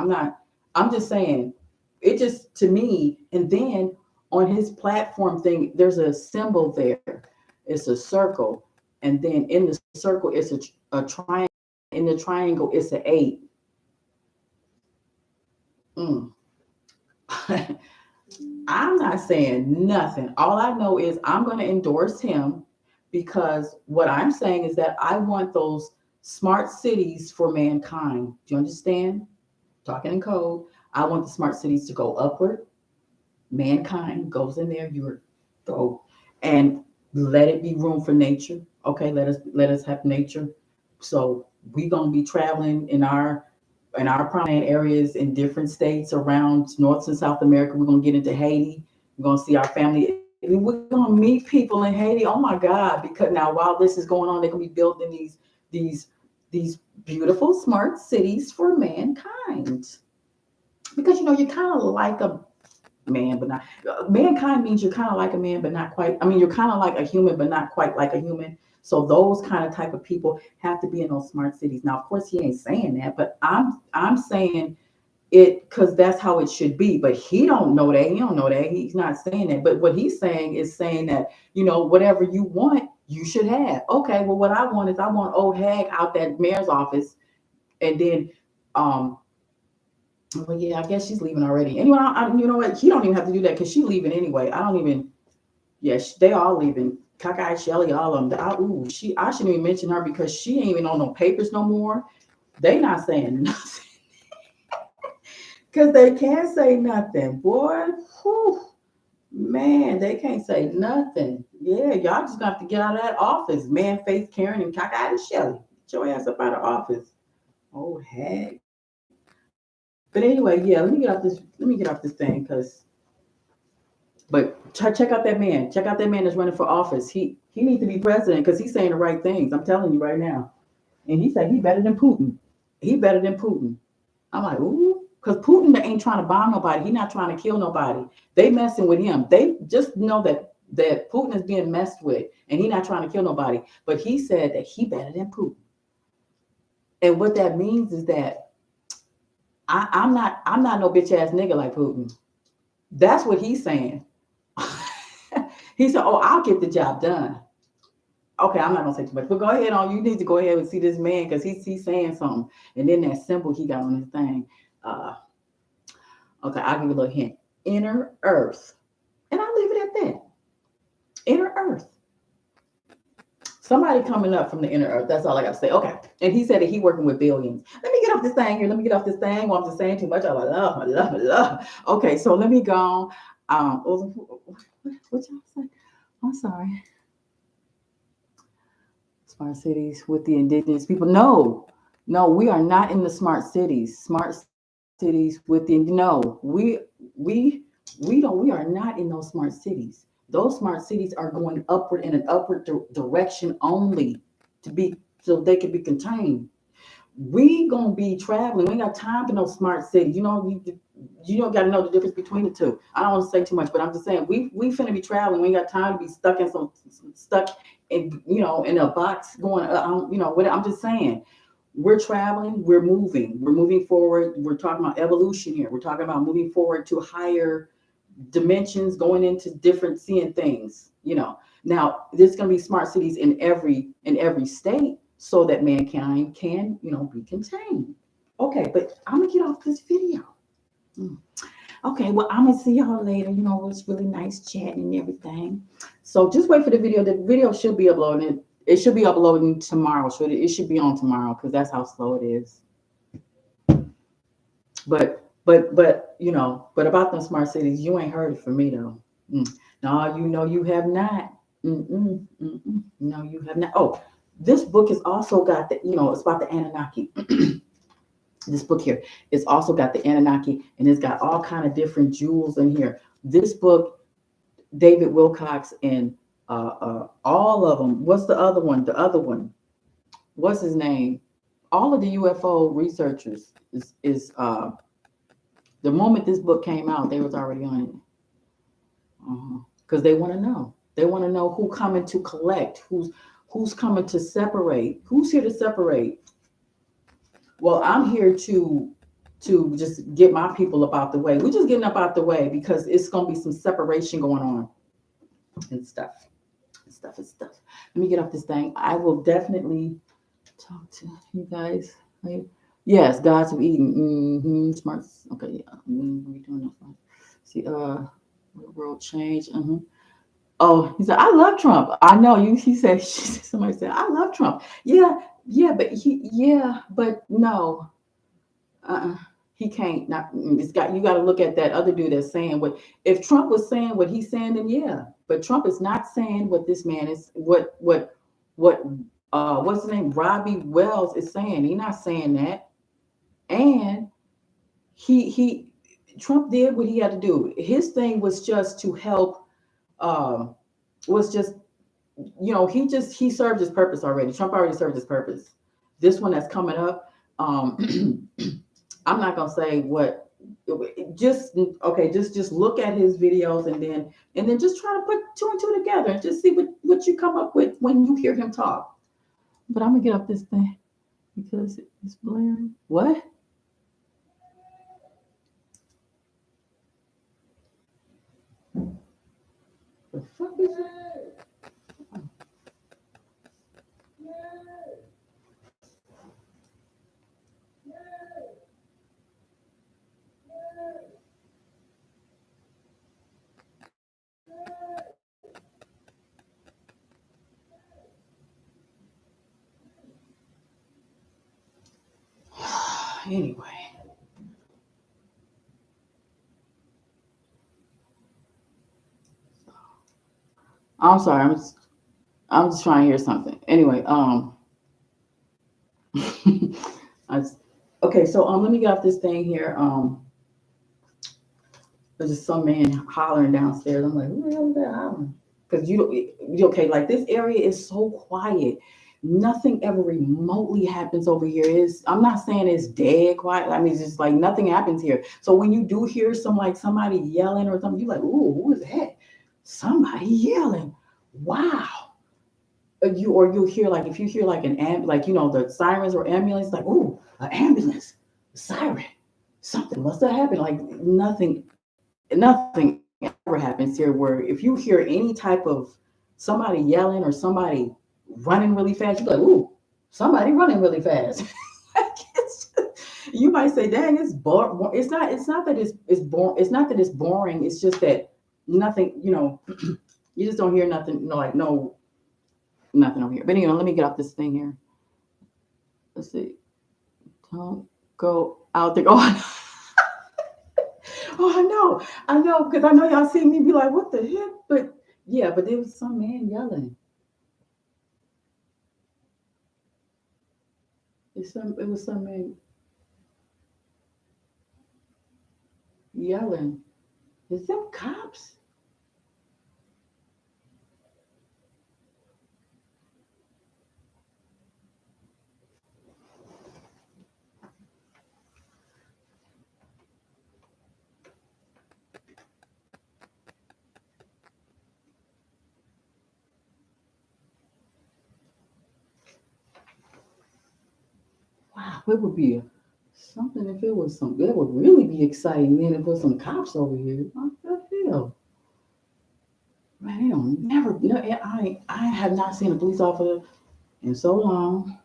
I'm just saying, it just, to me, and then on his platform thing, there's a symbol there. It's a circle. And then in the circle, it's a triangle. In the triangle, it's an 8. I'm not saying nothing. All I know is I'm going to endorse him, because what I'm saying is that I want those smart cities for mankind. Do you understand? Talking in code. I want the smart cities to go upward. Mankind goes in there. You go, and let it be room for nature. Okay, let us have nature. So we're gonna be traveling in our prominent areas in different states around North and South America. We're gonna get into Haiti. We're gonna see our family. We're gonna meet people in Haiti. Oh my God! Because now, while this is going on, they're gonna be building these beautiful smart cities for mankind. Because you're kind of like a man, but not mankind means you're kind of like a man, but not quite. I mean, you're kind of like a human, but not quite like a human. So those kind of type of people have to be in those smart cities. Now, of course, he ain't saying that, but I'm saying it because that's how it should be. But he don't know that. He don't know that. He's not saying that. But what he's saying is saying that, whatever you want, you should have. Okay, well, what I want is I want old hag out that mayor's office, and then well, yeah, I guess she's leaving already. Anyway, you know what? He don't even have to do that because she's leaving anyway. I don't even. Yeah, they all leaving. Cockeyed Shelly, all of them. I shouldn't even mention her because she ain't even on no papers no more. They not saying nothing because they can't say nothing, boy. Whew. Man, they can't say nothing. Yeah, y'all just got to get out of that office. Man, Faith, Karen, and Cockeyed Shelly. Get your ass up out of office. Oh heck. But anyway, yeah, let me get off this. Let me get off this thing, but check out that man. Check out that man that's running for office. He needs to be president because he's saying the right things. I'm telling you right now. And he said he better than Putin. He better than Putin. I'm like, ooh, because Putin ain't trying to bomb nobody. He not trying to kill nobody. They messing with him. They just know that Putin is being messed with, and he not trying to kill nobody. But he said that he better than Putin. And what that means is that I'm not no bitch ass nigga like Putin. That's what he's saying. He said, "Oh, I'll get the job done." Okay, I'm not gonna say too much, but go ahead on. You need to go ahead and see this man because he's saying something, and then that symbol he got on his thing. Uh, okay, I'll give you a little hint. Inner Earth, and I'll leave it at that. Inner Earth. Somebody coming up from the inner Earth. That's all I got to say. Okay, and he said that he working with billions. Let me get off this thing here. Let me get off this thing. Well, I'm just saying too much. Oh, I love. Okay, so let me go. What y'all say? I'm sorry. Smart cities with the indigenous people. No, no, we are not in the smart cities. Smart cities with the we don't. We are not in those smart cities. Those smart cities are going upward in an upward direction only to be so they can be contained. We gonna be traveling. We ain't got time for no smart city. You don't got to know the difference between the two. I don't want to say too much, but I'm just saying we finna be traveling. We ain't got time to be stuck in in a box going. What I'm just saying. We're traveling. We're moving forward. We're talking about evolution here. We're talking about moving forward to higher dimensions, going into different seeing things. Now there's going to be smart cities in every state so that mankind can be contained. Okay, but I'm gonna get off this video. Mm. Okay, well, I'm gonna see y'all later. It was really nice chatting and everything. So just wait for the video. The video should be uploaded. It should be uploading tomorrow. It should be on tomorrow because that's how slow it is. But about them smart cities, you ain't heard it from me though. No, you have not. No, you have not. Oh, this book has also got it's about the Anunnaki. This book here, it's also got the Anunnaki, and it's got all kind of different jewels in here. This book, David Wilcox, and all of them. What's the other one? The other one. What's his name? All of the UFO researchers is the moment this book came out, they was already on it. Because they want to know. They want to know who coming to collect, who's coming to separate, who's here to separate. Well, I'm here to just get my people up out the way. We're just getting up out the way because it's gonna be some separation going on and stuff. Stuff. Let me get off this thing. I will definitely talk to you guys later. Yes, gods of Eden. Smart. Okay, yeah. We doing this one. See, world change. Oh, he said, I love Trump. I know you. Somebody said, I love Trump. But no, uh, he can't. Not. You got to look at that other dude that's saying what. If Trump was saying what he's saying, then yeah. But Trump is not saying what this man is. What's his name? Robbie Wells is saying. He's not saying that. And he Trump did what he had to do. His thing was just to help. Was just he served his purpose already. Trump already served his purpose. This one that's coming up, I'm not gonna say what. Just okay. Just look at his videos and then just try to put two and two together and just see what you come up with when you hear him talk. But I'm gonna get up this thing because it's blaring. What? The fuck is it? Anyway, I'm sorry. I'm just trying to hear something. Anyway, I, okay. So let me get off this thing here. There's just some man hollering downstairs. I'm like, who the hell is that hollering? Because okay, like this area is so quiet. Nothing ever remotely happens over here. I'm not saying it's dead quiet. I mean, it's just like nothing happens here. So when you do hear somebody yelling or something, you're like, ooh, who is that? Somebody yelling. Wow. You'll hear like if you hear like like the sirens or ambulance, like, ooh, an ambulance, siren. Something must have happened. Like nothing ever happens here where if you hear any type of somebody yelling or somebody running really fast, you're like, ooh, somebody running really fast. You might say, dang, it's boring. It's not that it's boring. It's not that it's boring. It's just that nothing, you just don't hear nothing, like no, nothing over here. But anyway, let me get off this thing here. Let's see. Don't go out there. Oh, I know, because I know y'all see me be like, what the heck? But yeah, but there was some man yelling. It was some man yelling. Is them cops? Wow, it would be something if it was some. It would really be exciting then if there was some cops over here. What the hell? Man, they don't never. No, I have not seen a police officer in so long.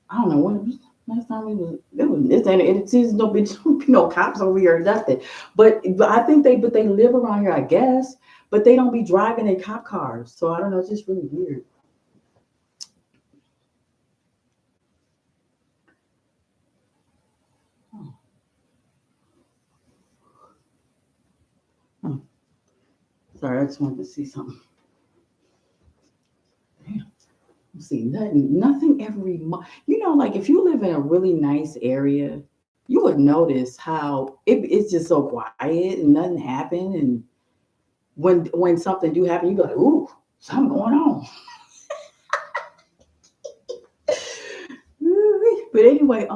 I don't know when last time it is no bitch, no cops over here or nothing. But I think they live around here, I guess. But they don't be driving their cop cars, so I don't know. It's just really weird. Oh, oh, sorry, I just wanted to see something. Damn, I see nothing every month. Like if you live in a really nice area, you would notice how it's just so quiet and nothing happened. And when something do happen, you go like, ooh, something going on. But anyway,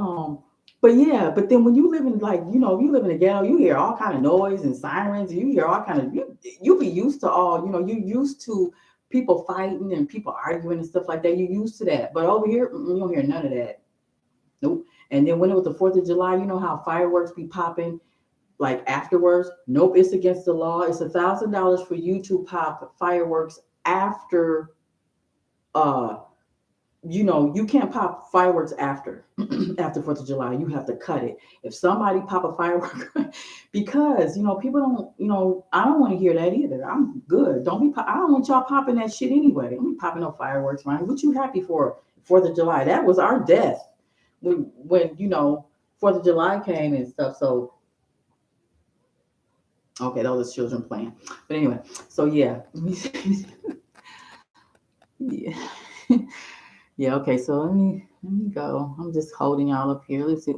but yeah, but then when you live in you live in a ghetto, you hear all kind of noise and sirens. You hear all kind of you be used to you used to people fighting and people arguing and stuff like that. You used to that, but over here you don't hear none of that. Nope. And then when it was the 4th of July, you know how fireworks be popping like afterwards. Nope, it's against the law. It's $1,000 for you to pop fireworks after uh you can't pop fireworks after after 4th of July. You have to cut it. If somebody pop a firework, because people don't, I don't want to hear that either. I'm good. Don't be. I don't want y'all popping that shit anyway. Don't be popping no fireworks, man. What you happy for? 4th of July. That was our death when 4th of July came and stuff. So okay, those are children playing. But anyway, so yeah. Yeah. Yeah, okay, so let me go. I'm just holding y'all up here. Let's see.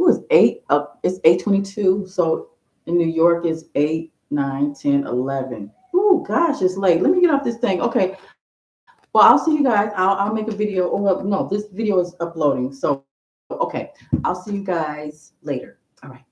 Oh, it's 8:22. So in New York it's 8, 9, 10, 11. Oh gosh, it's late. Let me get off this thing. Okay. Well, I'll see you guys. I'll make a video. Oh well, no, this video is uploading. So okay. I'll see you guys later. All right.